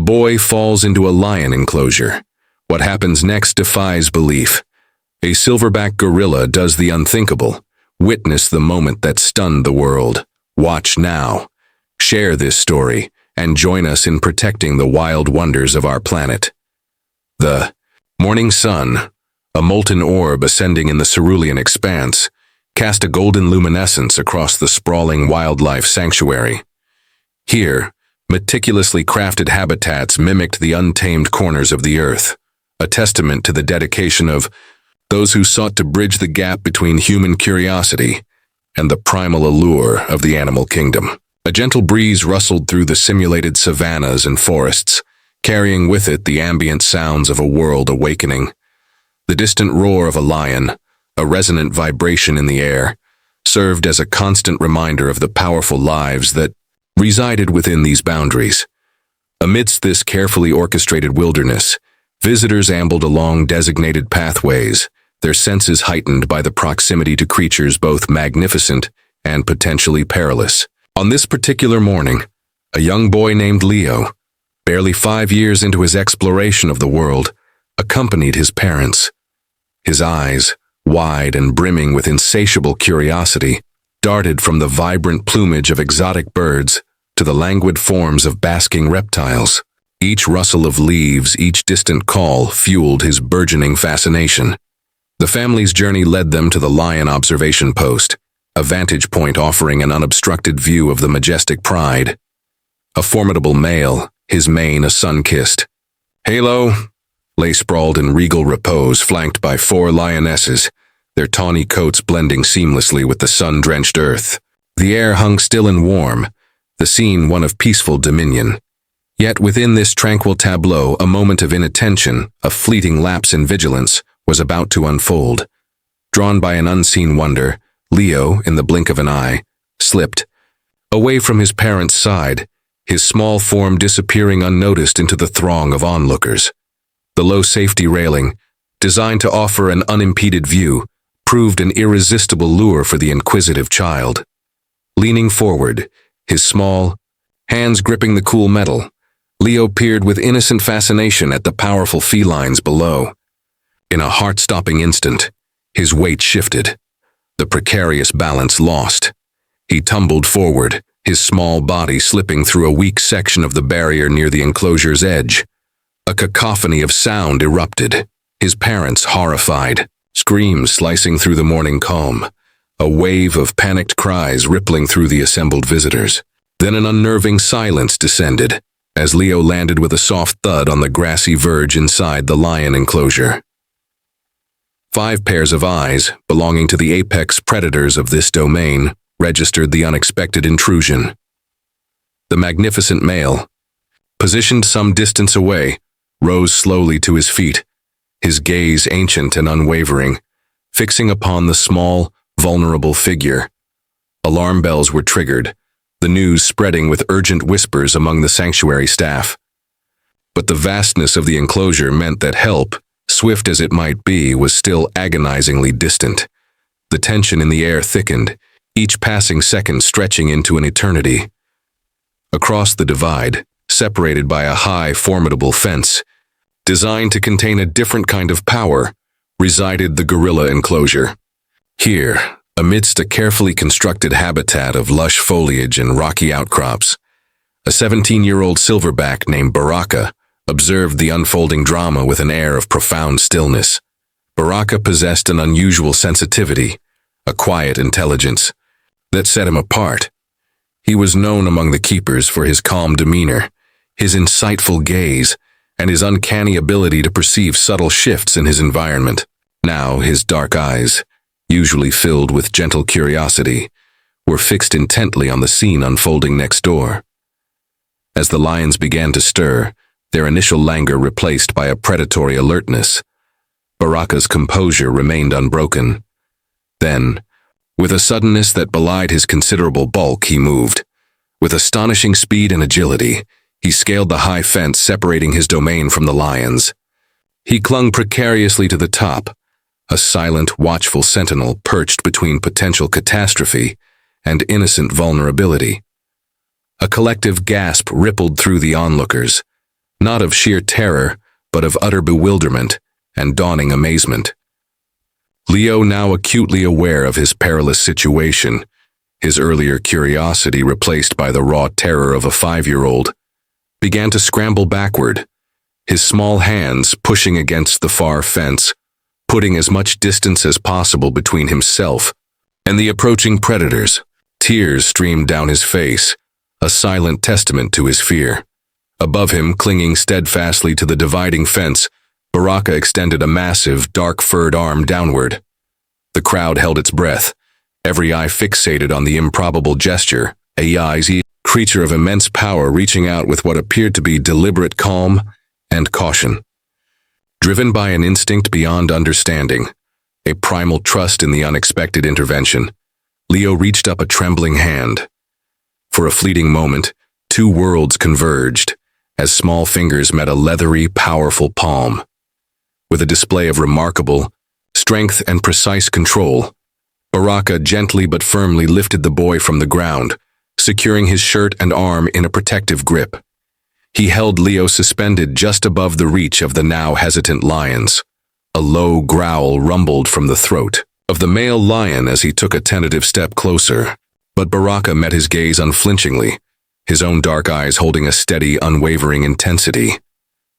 boy falls into a lion enclosure. What happens next defies belief. A silverback gorilla does the unthinkable. Witness the moment that stunned the world. Watch now. Share this story and join us in protecting the wild wonders of our planet. The morning sun, a molten orb ascending in the cerulean expanse, cast a golden luminescence across the sprawling wildlife sanctuary. Here, meticulously crafted habitats mimicked the untamed corners of the earth, a testament to the dedication of those who sought to bridge the gap between human curiosity and the primal allure of the animal kingdom. A gentle breeze rustled through the simulated savannas and forests, carrying with it the ambient sounds of a world awakening. The distant roar of a lion, a resonant vibration in the air, served as a constant reminder of the powerful lives that resided within these boundaries. Amidst this carefully orchestrated wilderness, visitors ambled along designated pathways, their senses heightened by the proximity to creatures both magnificent and potentially perilous. On this particular morning, a young boy named Leo, barely 5 years into his exploration of the world, accompanied his parents. His eyes, wide and brimming with insatiable curiosity, darted from the vibrant plumage of exotic birds to the languid forms of basking reptiles. Each rustle of leaves, each distant call fueled his burgeoning fascination. The family's journey led them to the lion observation post, a vantage point offering an unobstructed view of the majestic pride. A formidable male, his mane a sun-kissed halo, lay sprawled in regal repose, flanked by 4 lionesses, their tawny coats blending seamlessly with the sun-drenched earth. The air hung still and warm, the scene one of peaceful dominion. Yet within this tranquil tableau, a moment of inattention, a fleeting lapse in vigilance, was about to unfold. Drawn by an unseen wonder, Leo, in the blink of an eye, slipped away from his parents' side, his small form disappearing unnoticed into the throng of onlookers. The low safety railing, designed to offer an unimpeded view, proved an irresistible lure for the inquisitive child. Leaning forward, his small hands gripping the cool metal, Leo peered with innocent fascination at the powerful felines below. In a heart-stopping instant, his weight shifted, the precarious balance lost. He tumbled forward, his small body slipping through a weak section of the barrier near the enclosure's edge. A cacophony of sound erupted, his parents horrified, screams slicing through the morning calm, a wave of panicked cries rippling through the assembled visitors. Then an unnerving silence descended, as Leo landed with a soft thud on the grassy verge inside the lion enclosure. 5 pairs of eyes, belonging to the apex predators of this domain, registered the unexpected intrusion. The magnificent male, positioned some distance away, rose slowly to his feet, his gaze ancient and unwavering, fixing upon the small, vulnerable figure. Alarm bells were triggered, the news spreading with urgent whispers among the sanctuary staff. But the vastness of the enclosure meant that help, swift as it might be, was still agonizingly distant. The tension in the air thickened, each passing second stretching into an eternity. Across the divide, separated by a high, formidable fence, designed to contain a different kind of power, resided the gorilla enclosure. Here, amidst a carefully constructed habitat of lush foliage and rocky outcrops, a 17-year-old silverback named Baraka observed the unfolding drama with an air of profound stillness. Baraka possessed an unusual sensitivity, a quiet intelligence, that set him apart. He was known among the keepers for his calm demeanor, his insightful gaze, and his uncanny ability to perceive subtle shifts in his environment. Now his dark eyes, usually filled with gentle curiosity, were fixed intently on the scene unfolding next door. As the lions began to stir, their initial languor replaced by a predatory alertness, Baraka's composure remained unbroken. Then, with a suddenness that belied his considerable bulk, he moved. With astonishing speed and agility, he scaled the high fence separating his domain from the lions. He clung precariously to the top, a silent, watchful sentinel perched between potential catastrophe and innocent vulnerability. A collective gasp rippled through the onlookers. not of sheer terror, but of utter bewilderment and dawning amazement. Leo, now acutely aware of his perilous situation, his earlier curiosity replaced by the raw terror of a 5-year-old, began to scramble backward, his small hands pushing against the far fence, putting as much distance as possible between himself and the approaching predators. Tears streamed down his face, a silent testament to his fear. Above him, clinging steadfastly to the dividing fence, Baraka extended a massive, dark-furred arm downward. The crowd held its breath, every eye fixated on the improbable gesture, a creature of immense power reaching out with what appeared to be deliberate calm and caution. Driven by an instinct beyond understanding, a primal trust in the unexpected intervention, Leo reached up a trembling hand. For a fleeting moment, two worlds converged, as small fingers met a leathery, powerful palm. With a display of remarkable strength and precise control, Baraka gently but firmly lifted the boy from the ground, securing his shirt and arm in a protective grip. He held Leo suspended just above the reach of the now hesitant lions. A low growl rumbled from the throat of the male lion as he took a tentative step closer, but Baraka met his gaze unflinchingly, his own dark eyes holding a steady, unwavering intensity.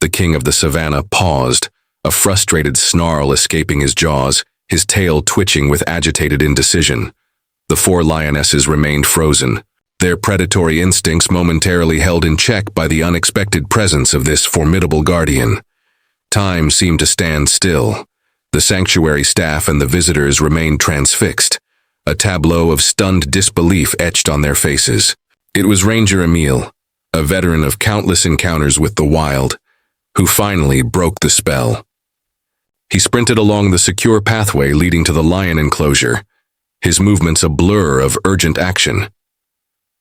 The king of the savannah paused, a frustrated snarl escaping his jaws, his tail twitching with agitated indecision. The 4 lionesses remained frozen, their predatory instincts momentarily held in check by the unexpected presence of this formidable guardian. Time seemed to stand still. The sanctuary staff and the visitors remained transfixed, a tableau of stunned disbelief etched on their faces. It was Ranger Emil, a veteran of countless encounters with the wild, who finally broke the spell. He sprinted along the secure pathway leading to the lion enclosure, his movements a blur of urgent action.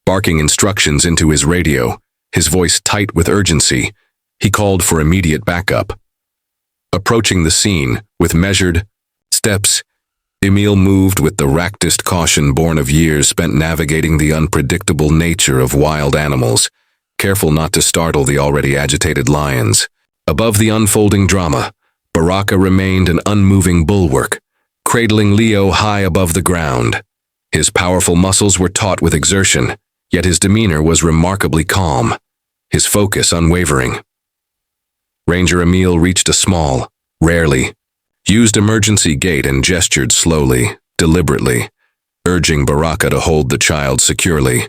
Barking instructions into his radio, his voice tight with urgency, he called for immediate backup. Approaching the scene with measured steps, Emil moved with the practiced caution born of years spent navigating the unpredictable nature of wild animals, careful not to startle the already agitated lions. Above the unfolding drama, Baraka remained an unmoving bulwark, cradling Leo high above the ground. His powerful muscles were taut with exertion, yet his demeanor was remarkably calm, his focus unwavering. Ranger Emil reached a small, rarely used emergency gate and gestured slowly, deliberately, urging Baraka to hold the child securely.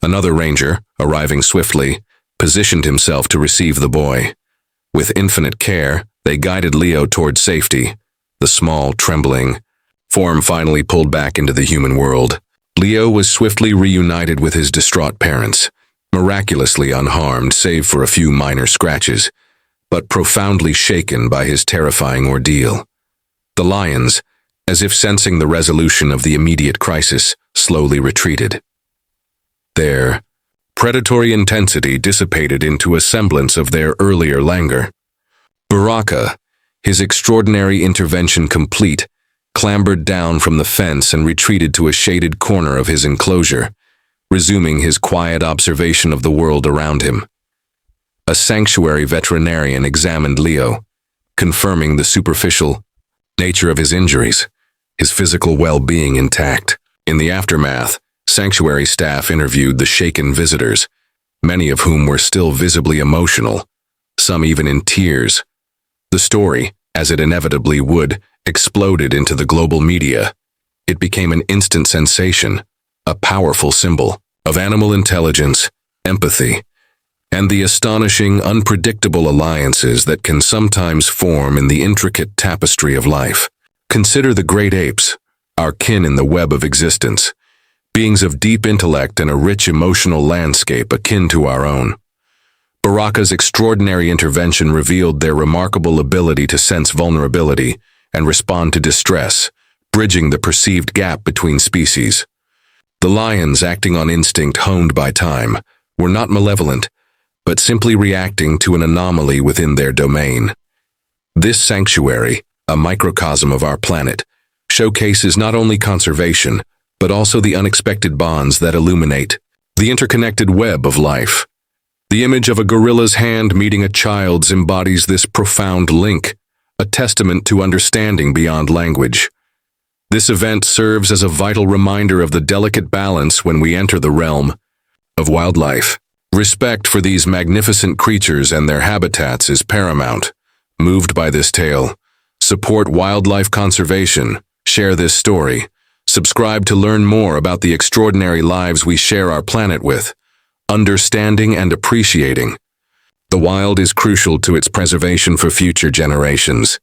Another ranger, arriving swiftly, positioned himself to receive the boy. With infinite care, they guided Leo toward safety, the small, trembling form finally pulled back into the human world. Leo was swiftly reunited with his distraught parents, miraculously unharmed save for a few minor scratches, but profoundly shaken by his terrifying ordeal. The lions, as if sensing the resolution of the immediate crisis, slowly retreated. Their predatory intensity dissipated into a semblance of their earlier languor. Baraka, his extraordinary intervention complete, clambered down from the fence and retreated to a shaded corner of his enclosure, resuming his quiet observation of the world around him. A sanctuary veterinarian examined Leo, confirming the superficial nature of his injuries, his physical well-being intact. In the aftermath, sanctuary staff interviewed the shaken visitors, many of whom were still visibly emotional, some even in tears. The story, as it inevitably would, exploded into the global media. It became an instant sensation, a powerful symbol of animal intelligence, empathy, and the astonishing, unpredictable alliances that can sometimes form in the intricate tapestry of life. Consider the great apes, our kin in the web of existence, beings of deep intellect and a rich emotional landscape akin to our own. Baraka's extraordinary intervention revealed their remarkable ability to sense vulnerability and respond to distress, bridging the perceived gap between species. The lions, acting on instinct honed by time, were not malevolent, but simply reacting to an anomaly within their domain. This sanctuary, a microcosm of our planet, showcases not only conservation, but also the unexpected bonds that illuminate the interconnected web of life. The image of a gorilla's hand meeting a child's embodies this profound link, a testament to understanding beyond language. This event serves as a vital reminder of the delicate balance when we enter the realm of wildlife. Respect for these magnificent creatures and their habitats is paramount. Moved by this tale, support wildlife conservation, share this story, subscribe to learn more about the extraordinary lives we share our planet with. Understanding and appreciating the wild is crucial to its preservation for future generations.